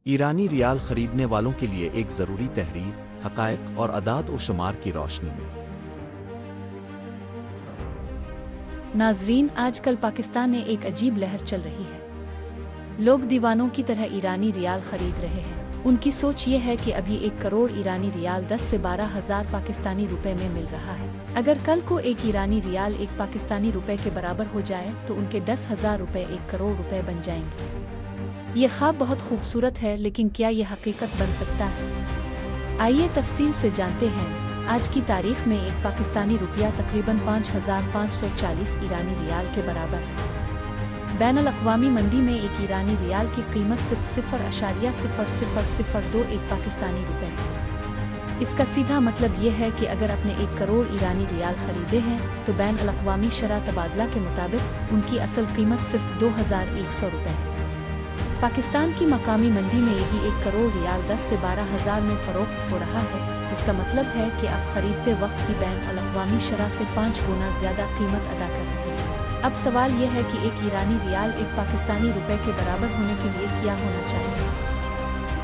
ایرانی ریال خریدنے والوں کے لیے ایک ضروری تحریر، حقائق اور اعداد و شمار کی روشنی میں۔ ناظرین، آج کل پاکستان میں ایک عجیب لہر چل رہی ہے۔ لوگ دیوانوں کی طرح ایرانی ریال خرید رہے ہیں۔ ان کی سوچ یہ ہے کہ ابھی 1 کروڑ ایرانی ریال 10 سے 12 ہزار پاکستانی روپے میں مل رہا ہے۔ اگر کل کو 1 ایرانی ریال 1 پاکستانی روپے کے برابر ہو جائے تو ان کے 10,000 روپے 1 کروڑ روپے بن جائیں گے۔ یہ خواب بہت خوبصورت ہے، لیکن کیا یہ حقیقت بن سکتا ہے؟ آئیے تفصیل سے جانتے ہیں۔ آج کی تاریخ میں 1 پاکستانی روپیہ تقریباً 5,540 ایرانی ریال کے برابر ہے۔ بین الاقوامی منڈی میں 1 ایرانی ریال کی قیمت صرف 0.0002 پاکستانی روپے ہے۔ اس کا سیدھا مطلب یہ ہے کہ اگر اپنے 1 کروڑ ایرانی ریال خریدے ہیں تو بین الاقوامی شرح تبادلہ کے مطابق ان کی اصل قیمت صرف 2,100 روپے ہے۔ پاکستان کی مقامی منڈی میں یہی 1 کروڑ ریال 10 سے 12 ہزار میں فروخت ہو رہا ہے، جس کا مطلب ہے کہ آپ خریدتے وقت ہی بین الاقوامی شرح سے 5 گنا زیادہ قیمت ادا کر رہے ہیں۔ اب سوال یہ ہے کہ 1 ایرانی ریال 1 پاکستانی روپے کے برابر ہونے کے لیے کیا ہونا چاہیے؟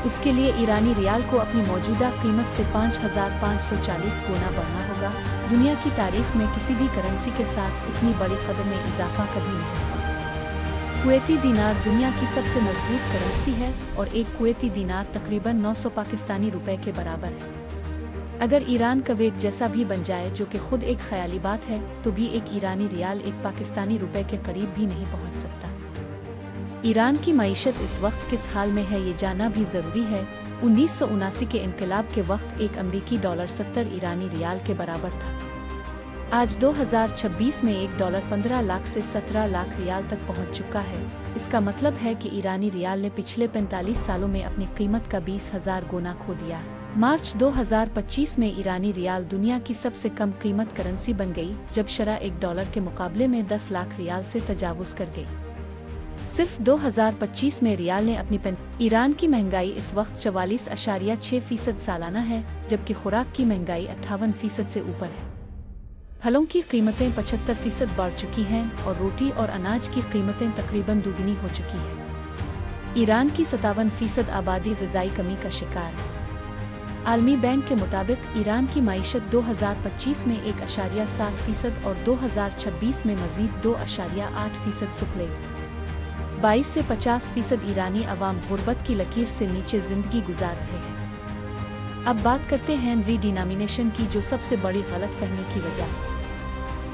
اس کے لیے ایرانی ریال کو اپنی موجودہ قیمت سے 5,540 گنا بڑھنا ہوگا۔ دنیا کی تاریخ میں کسی بھی کرنسی کے ساتھ اتنی بڑی قدر میں اضافہ کبھی نہیں ہوا۔ کویتی دینار دنیا کی سب سے مضبوط کرنسی ہے اور 1 کویتی دینار تقریباً 900 پاکستانی روپے کے برابر ہے۔ اگر ایران کویت جیسا بھی بن جائے، جو کہ خود ایک خیالی بات ہے، تو بھی 1 ایرانی ریال 1 پاکستانی روپے کے قریب بھی نہیں پہنچ سکتا۔ ایران کی معیشت اس وقت کس حال میں ہے، یہ جاننا بھی ضروری ہے۔ 1979 کے انقلاب کے وقت 1 امریکی ڈالر 70 ایرانی ریال کے برابر تھا۔ آج 2026 میں 1 ڈالر 15 لاکھ سے 17 لاکھ ریال تک پہنچ چکا ہے۔ اس کا مطلب ہے کہ ایرانی ریال نے پچھلے 45 سالوں میں اپنی قیمت کا 20,000 گنا کھو دیا ہے۔ مارچ 2025 میں ایرانی ریال دنیا کی سب سے کم قیمت کرنسی بن گئی، جب شرح 1 ڈالر کے مقابلے میں 10 لاکھ ریال سے تجاوز کر گئی۔ صرف 2025 میں ریال نے اپنی ایران کی مہنگائی اس وقت 44.6% سالانہ ہے، جبکہ خوراک کی مہنگائی 58% سے اوپر ہے۔ پھلوں کی قیمتیں 75% بڑھ چکی ہیں اور روٹی اور اناج کی قیمتیں تقریباً دوگنی ہو چکی ہیں۔ ایران کی 57% آبادی غذائی کمی کا شکار ہے۔ عالمی بینک کے مطابق ایران کی معیشت 2025 میں 1.7% اور 2026 میں مزید 2.8% سکڑے گی۔ 22 سے 50% ایرانی عوام غربت کی لکیر سے نیچے زندگی گزار رہے ہیں۔ اب بات کرتے ہیں ری ڈینامینیشن کی، جو سب سے بڑی غلط فہمی کی وجہ ہے۔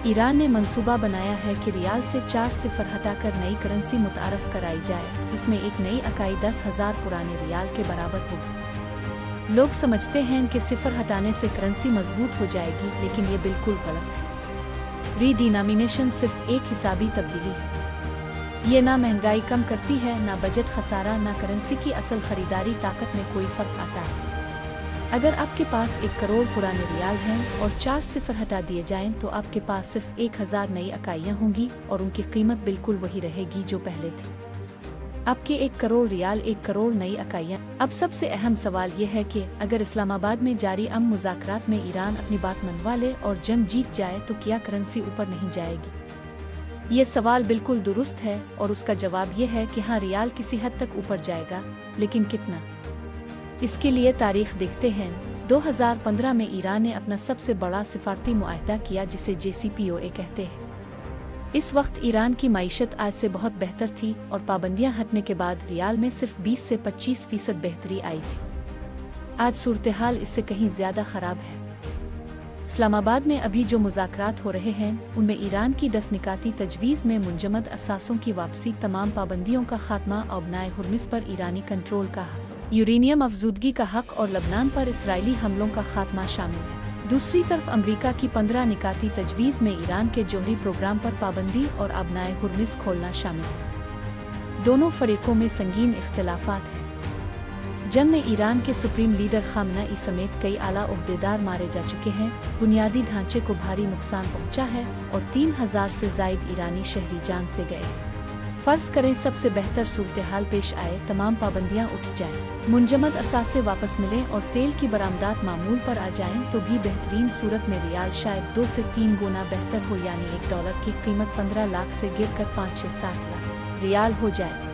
ایران نے منصوبہ بنایا ہے کہ ریال سے 4 صفر ہٹا کر نئی کرنسی متعارف کرائی جائے، جس میں ایک نئی اکائی 10,000 پرانے ریال کے برابر ہوگی۔ لوگ سمجھتے ہیں کہ صفر ہٹانے سے کرنسی مضبوط ہو جائے گی، لیکن یہ بالکل غلط ہے۔ ری ڈینامینیشن صرف ایک حسابی تبدیلی ہے۔ یہ نہ مہنگائی کم کرتی ہے، نہ بجٹ خسارہ، نہ کرنسی کی اصل خریداری طاقت میں کوئی فرق آتا ہے۔ اگر آپ کے پاس 1 کروڑ پرانے ریال ہیں اور 4 صفر ہٹا دیے جائیں تو آپ کے پاس صرف 1,000 نئی اکائیاں ہوں گی اور ان کی قیمت بالکل وہی رہے گی جو پہلے تھی۔ آپ کے 1 کروڑ ریال 1 کروڑ نئی اکائیاں۔ اب سب سے اہم سوال یہ ہے کہ اگر اسلام آباد میں جاری مذاکرات میں ایران اپنی بات منوا لے اور جنگ جیت جائے تو کیا کرنسی اوپر نہیں جائے گی؟ یہ سوال بالکل درست ہے اور اس کا جواب یہ ہے کہ ہاں، ریال کسی حد تک اوپر جائے گا، لیکن کتنا؟ اس کے لیے تاریخ دیکھتے ہیں۔ 2015 میں ایران نے اپنا سب سے بڑا سفارتی معاہدہ کیا، جسے JCPOA کہتے ہیں۔ اس وقت ایران کی معیشت آج سے بہت بہتر تھی اور پابندیاں ہٹنے کے بعد ریال میں صرف 20 سے 25% بہتری آئی تھی۔ آج صورتحال اس سے کہیں زیادہ خراب ہے۔ اسلام آباد میں ابھی جو مذاکرات ہو رہے ہیں، ان میں ایران کی 10 نکاتی تجویز میں منجمد اثاثوں کی واپسی، تمام پابندیوں کا خاتمہ، ابنائے ہرمز پر ایرانی کنٹرول کا حق، یورینیم افزودگی کا حق اور لبنان پر اسرائیلی حملوں کا خاتمہ شامل ہے۔ دوسری طرف امریکہ کی 15 نکاتی تجویز میں ایران کے جوہری پروگرام پر پابندی اور ابنائے ہرمز کھولنا شامل ہے۔ دونوں فریقوں میں سنگین اختلافات ہیں۔ جنگ میں ایران کے سپریم لیڈر خامنہ ای سمیت کئی اعلیٰ عہدیدار مارے جا چکے ہیں، بنیادی ڈھانچے کو بھاری نقصان پہنچا ہے اور 3,000 سے زائد ایرانی شہری جان سے گئے۔ فرض کریں سب سے بہتر صورتحال پیش آئے، تمام پابندیاں اٹھ جائیں، منجمد اثاثے واپس ملیں اور تیل کی برآمدات معمول پر آ جائیں، تو بھی بہترین صورت میں ریال شاید 2 سے 3 گنا بہتر ہو، یعنی 1 ڈالر کی قیمت 15 لاکھ سے گر کر 5 سے 7 لاکھ ریال ہو جائے۔